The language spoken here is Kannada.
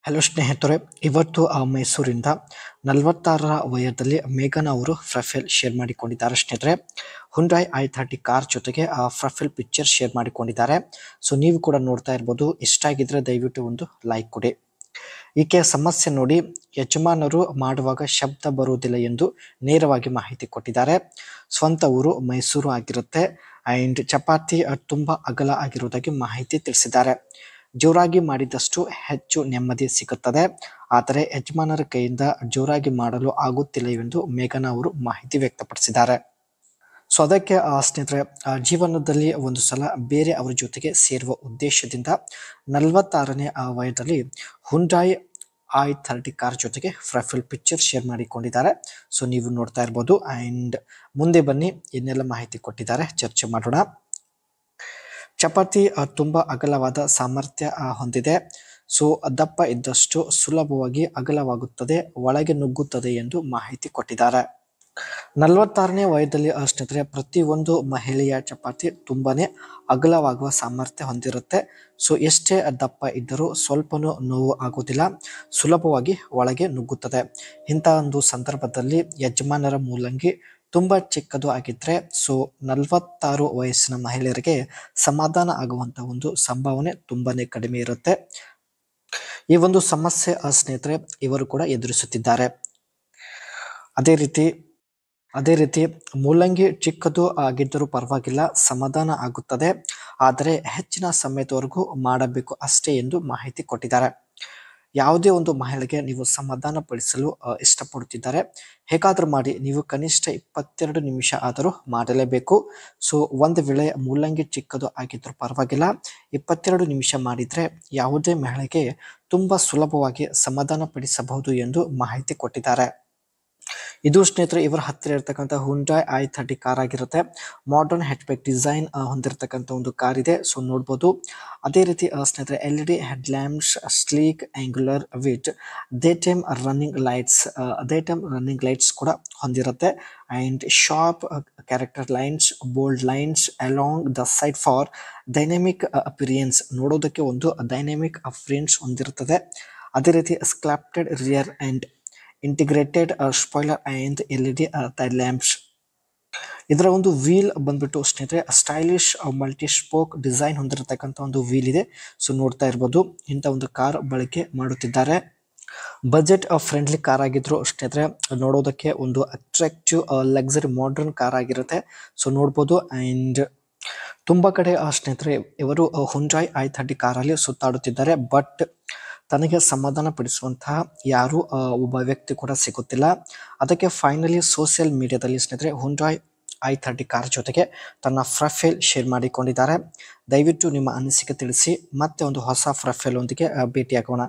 ಹಲೋ ಸ್ನೇಹಿತರೆ, ಇವತ್ತು ಮೈಸೂರಿಂದ 46ರ ವಯದಲ್ಲಿ ಮೇಘನಾ ಅವರು ಪ್ರೊಫೈಲ್ ಶೇರ್ ಮಾಡಿಕೊಂಡಿದ್ದಾರೆ. ಸ್ನೇಹಿತರೆ, ಹುಂಡೈ i30 ಕಾರ್ ಜೊತೆಗೆ ಪ್ರೊಫೈಲ್ ಪಿಕ್ಚರ್ ಶೇರ್ ಮಾಡಿಕೊಂಡಿದ್ದಾರೆ. ಸೊ ನೀವು ಕೂಡ ನೋಡ್ತಾ ಇರ್ಬೋದು. ಇಷ್ಟ ಆಗಿದ್ರೆ ದಯವಿಟ್ಟು ಒಂದು ಲೈಕ್ ಕೊಡಿ. ಈಕೆಯ ಸಮಸ್ಯೆ ನೋಡಿ, ಯಜಮಾನರು ಮಾಡುವಾಗ ಶಬ್ದ ಬರುವುದಿಲ್ಲ ಎಂದು ನೇರವಾಗಿ ಮಾಹಿತಿ ಕೊಟ್ಟಿದ್ದಾರೆ. ಸ್ವಂತ ಊರು ಮೈಸೂರು ಆಗಿರುತ್ತೆ ಅಂಡ್ ಚಪಾತಿ ತುಂಬಾ ಅಗಲ ಆಗಿರುವುದಾಗಿ ಮಾಹಿತಿ ತಿಳಿಸಿದ್ದಾರೆ. ಜೋರಾಗಿ ಮಾಡಿದಷ್ಟು ಹೆಚ್ಚು ನೆಮ್ಮದಿ ಸಿಗುತ್ತದೆ, ಆದರೆ ಯಜಮಾನರ ಕೈಯಿಂದ ಜೋರಾಗಿ ಮಾಡಲು ಆಗುತ್ತಿಲ್ಲ ಎಂದು ಮೇಘನಾ ಅವರು ಮಾಹಿತಿ ವ್ಯಕ್ತಪಡಿಸಿದ್ದಾರೆ. ಸೊ ಅದಕ್ಕೆ ಸ್ನೇಹಿತರೆ, ಜೀವನದಲ್ಲಿ ಒಂದು ಸಲ ಬೇರೆ ಅವರ ಜೊತೆಗೆ ಸೇರುವ ಉದ್ದೇಶದಿಂದ 46ನೇ ವಯದಲ್ಲಿ ಹುಂಡೈ i30 ಕಾರ್ ಜೊತೆಗೆ ಪ್ರೊಫೈಲ್ ಪಿಕ್ಚರ್ ಶೇರ್ ಮಾಡಿಕೊಂಡಿದ್ದಾರೆ. ಸೊ ನೀವು ನೋಡ್ತಾ ಇರ್ಬೋದು. ಅಂಡ್ ಮುಂದೆ ಬನ್ನಿ, ಇನ್ನೆಲ್ಲ ಮಾಹಿತಿ ಕೊಟ್ಟಿದ್ದಾರೆ, ಚರ್ಚೆ ಮಾಡೋಣ. ಚಪಾತಿ ತುಂಬಾ ಅಗಲವಾದ ಸಾಮರ್ಥ್ಯ ಹೊಂದಿದೆ. ಸೊ ದಪ್ಪ ಇದ್ದಷ್ಟು ಸುಲಭವಾಗಿ ಅಗಲವಾಗುತ್ತದೆ, ಒಳಗೆ ನುಗ್ಗುತ್ತದೆ ಎಂದು ಮಾಹಿತಿ ಕೊಟ್ಟಿದ್ದಾರೆ. 46ನೇ ವಯದಲ್ಲಿ ಸ್ನೇಹಿತರೆ, ಪ್ರತಿಯೊಂದು ಮಹಿಳೆಯ ಚಪಾತಿ ತುಂಬಾನೇ ಅಗಲವಾಗುವ ಸಾಮರ್ಥ್ಯ ಹೊಂದಿರುತ್ತೆ. ಸೊ ಎಷ್ಟೇ ದಪ್ಪ ಇದ್ದರೂ ಸ್ವಲ್ಪನೂ ನೋವು ಆಗುವುದಿಲ್ಲ, ಸುಲಭವಾಗಿ ಒಳಗೆ ನುಗ್ಗುತ್ತದೆ. ಇಂಥ ಒಂದು ಸಂದರ್ಭದಲ್ಲಿ ಯಜಮಾನರ ಮೂಲಂಗಿ ತುಂಬಾ ಚಿಕ್ಕದು ಆಗಿದ್ರೆ ಸೊ 46 ವಯಸ್ಸಿನ ಮಹಿಳೆಯರಿಗೆ ಸಮಾಧಾನ ಆಗುವಂತ ಒಂದು ಸಂಭಾವನೆ ತುಂಬಾನೇ ಕಡಿಮೆ ಇರುತ್ತೆ. ಈ ಒಂದು ಸಮಸ್ಯೆ ಸ್ನೇಹಿತರೆ ಇವರು ಕೂಡ ಎದುರಿಸುತ್ತಿದ್ದಾರೆ. ಅದೇ ರೀತಿ ಮೂಲಂಗಿ ಚಿಕ್ಕದು ಆಗಿದ್ದರೂ ಪರವಾಗಿಲ್ಲ, ಸಮಾಧಾನ ಆಗುತ್ತದೆ, ಆದರೆ ಹೆಚ್ಚಿನ ಸಮಯದವರೆಗೂ ಮಾಡಬೇಕು ಅಷ್ಟೇ ಎಂದು ಮಾಹಿತಿ ಕೊಟ್ಟಿದ್ದಾರೆ. ಯಾವುದೇ ಒಂದು ಮಹಿಳೆಗೆ ನೀವು ಸಮಾಧಾನ ಪಡಿಸಲು ಇಷ್ಟಪಡುತ್ತಿದ್ದಾರೆ, ಹೇಗಾದ್ರೂ ಮಾಡಿ, ನೀವು ಕನಿಷ್ಠ 22 ನಿಮಿಷ ಆದರೂ ಮಾಡಲೇಬೇಕು. ಸೊ ಒಂದು ವೇಳೆ ಮೂಲಂಗಿ ಚಿಕ್ಕದು ಆಗಿದ್ರೂ ಪರವಾಗಿಲ್ಲ, 22 ನಿಮಿಷ ಮಾಡಿದ್ರೆ ಯಾವುದೇ ಮಹಿಳೆಗೆ ತುಂಬಾ ಸುಲಭವಾಗಿ ಸಮಾಧಾನ ಪಡಿಸಬಹುದು ಎಂದು ಮಾಹಿತಿ ಕೊಟ್ಟಿದ್ದಾರೆ. ಇದು ಸ್ನೇಹಿತರೆ ಇವರ ಹತ್ತಿರ ಇರತಕ್ಕಂಥ ಹುಂಡೈ i30 ಕಾರ್ ಆಗಿರುತ್ತೆ. ಮಾಡರ್ನ್ ಹ್ಯಾಚ್ಬ್ಯಾಕ್ ಡಿಸೈನ್ ಹೊಂದಿರತಕ್ಕಂಥ ಒಂದು ಕಾರ್ ಇದೆ. ಸೊ ನೋಡ್ಬೋದು. ಅದೇ ರೀತಿ ಸ್ನೇಹಿತರೆ LED head lamps, sleek angular with day time running lights ಕೂಡ ಹೊಂದಿರುತ್ತೆ. And sharp character lines, bold lines along the side for dynamic appearance, ನೋಡೋದಕ್ಕೆ ಒಂದು ಡೈನಾಮಿಕ್ ಅಪಿರಿಯನ್ಸ್ ಹೊಂದಿರುತ್ತದೆ. ಅದೇ ರೀತಿ sculpted rear and integrated spoiler and LED tail lamps. ಇದರ ಒಂದು ವೀಲ್ ಬಂದ್ಬಿಟ್ಟು ಸ್ನೇಹಿತರೆ ಸ್ಟೈಲಿಶ್ ಮಲ್ಟಿ ಸ್ಪೋಕ್ ಡಿಸೈನ್ ಹೊಂದಿರತಕ್ಕಂಥ ಒಂದು ವೀಲ್ ಇದೆ. ಸೊ ನೋಡ್ತಾ ಇರ್ಬೋದು. ಇಂಥ ಒಂದು ಕಾರ್ ಬಳಕೆ ಮಾಡುತ್ತಿದ್ದಾರೆ. ಬಜೆಟ್ ಫ್ರೆಂಡ್ಲಿ ಕಾರ್ ಆಗಿದ್ರು ಸ್ನೇಹಿತರೆ, ನೋಡೋದಕ್ಕೆ ಒಂದು ಅಟ್ರಾಕ್ಟಿವ್ ಲಕ್ಸರಿ ಮಾಡರ್ನ್ ಕಾರ್ ಆಗಿರುತ್ತೆ. ಸೊ ನೋಡ್ಬೋದು. ಅಂಡ್ ತುಂಬಾ ಕಡೆ ಸ್ನೇಹಿತರೆ ಇವರು ಹುಂಡೈ i30 ಕಾರಲ್ಲಿ ಸುತ್ತಾಡುತ್ತಿದ್ದಾರೆ. ಬಟ್ ತನಗೆ ಸಮಾಧಾನ ಪಡಿಸುವಂತಹ ಯಾರು ಒಬ್ಬ ವ್ಯಕ್ತಿ ಕೂಡ ಸಿಗುತ್ತಿಲ್ಲ. ಅದಕ್ಕೆ ಫೈನಲಿ ಸೋಷಿಯಲ್ ಮೀಡಿಯಾದಲ್ಲಿ ಸ್ನೇಹಿತರೆ ಹುಂಡೈ i30 ಕಾರ್ ಜೊತೆಗೆ ತನ್ನ ಪ್ರೊಫೈಲ್ ಶೇರ್ ಮಾಡಿಕೊಂಡಿದ್ದಾರೆ. ದಯವಿಟ್ಟು ನಿಮ್ಮ ಅನಿಸಿಕೆ ತಿಳಿಸಿ. ಮತ್ತೆ ಒಂದು ಹೊಸ ಪ್ರೊಫೈಲ್ ಒಂದಿಗೆ ಭೇಟಿಯಾಗೋಣ.